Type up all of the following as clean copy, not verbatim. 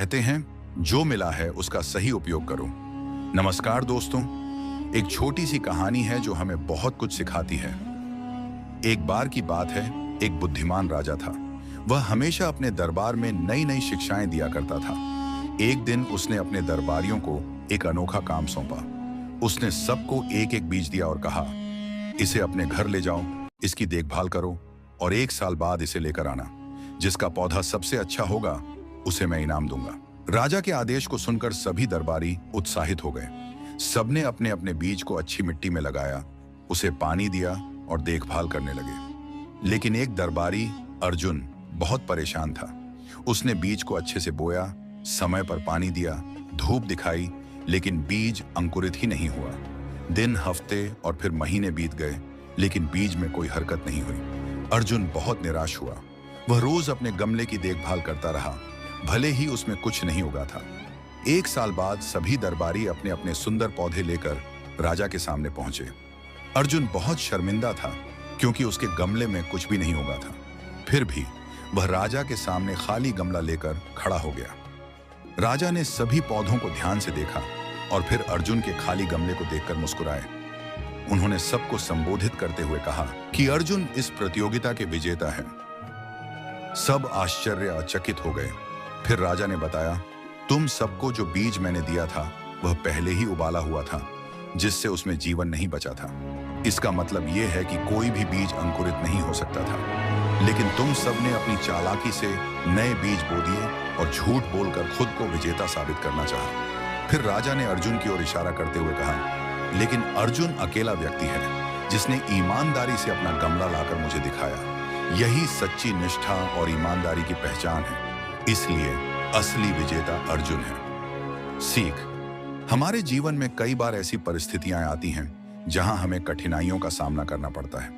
कहते हैं जो मिला है उसका सही उपयोग करो। नमस्कार दोस्तों, एक छोटी सी कहानी है जो हमें बहुत कुछ सिखाती है। एक बार की बात है, एक बुद्धिमान राजा था। वह हमेशा अपने दरबार में नई नई शिक्षाएं दिया करता था। एक दिन उसने अपने दरबारियों को एक अनोखा काम सौंपा। उसने सबको एक एक बीज दिया और कहा, इसे अपने घर ले जाओ, इसकी देखभाल करो और 1 साल बाद इसे लेकर आना। जिसका पौधा सबसे अच्छा होगा उसे मैं इनाम दूंगा। राजा के आदेश को सुनकर सभी दरबारी उत्साहित हो गए। सबने अपने अपने बीज को अच्छी मिट्टी में लगाया, उसे पानी दिया और देखभाल करने लगे। लेकिन एक दरबारी अर्जुन बहुत परेशान था। उसने बीज को अच्छे से बोया, समय पर पानी दिया, धूप दिखाई, लेकिन बीज अंकुरित ही नहीं हुआ। दिन, हफ्ते और फिर महीने बीत गए, लेकिन बीज में कोई हरकत नहीं हुई। अर्जुन बहुत निराश हुआ। वह रोज अपने गमले की देखभाल करता रहा, भले ही उसमें कुछ नहीं उगा था। 1 साल बाद सभी दरबारी अपने अपने सुंदर पौधे लेकर राजा के सामने पहुंचे। अर्जुन बहुत शर्मिंदा था क्योंकि उसके गमले में कुछ भी नहीं उगा था। फिर भी वह राजा के सामने खाली गमला लेकर खड़ा हो गया। राजा ने सभी पौधों को ध्यान से देखा और फिर अर्जुन के खाली गमले को देखकर मुस्कुराए। उन्होंने सबको संबोधित करते हुए कहा कि अर्जुन इस प्रतियोगिता के विजेता हैं। सब आश्चर्यचकित हो गए। फिर राजा ने बताया, तुम सबको जो बीज मैंने दिया था वह पहले ही उबाला हुआ था, जिससे उसमें जीवन नहीं बचा था। इसका मतलब यह है कि कोई भी बीज अंकुरित नहीं हो सकता था। लेकिन तुम सबने अपनी चालाकी से नए बीज बो दिए और झूठ बोलकर खुद को विजेता साबित करना चाहा। फिर राजा ने अर्जुन की ओर इशारा करते हुए कहा, लेकिन अर्जुन अकेला व्यक्ति है जिसने ईमानदारी से अपना गमला लाकर मुझे दिखाया। यही सच्ची निष्ठा और ईमानदारी की पहचान है। इसलिए असली विजेता अर्जुन है। सीख, हमारे जीवन में कई बार ऐसी परिस्थितियां आती हैं जहां हमें कठिनाइयों का सामना करना पड़ता है,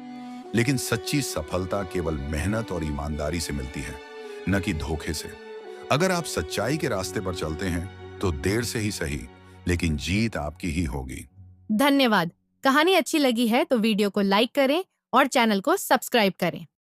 लेकिन सच्ची सफलता केवल मेहनत और ईमानदारी से मिलती है, न कि धोखे से। अगर आप सच्चाई के रास्ते पर चलते हैं तो देर से ही सही, लेकिन जीत आपकी ही होगी। धन्यवाद। कहानी अच्छी लगी है तो वीडियो को लाइक करें और चैनल को सब्सक्राइब करें।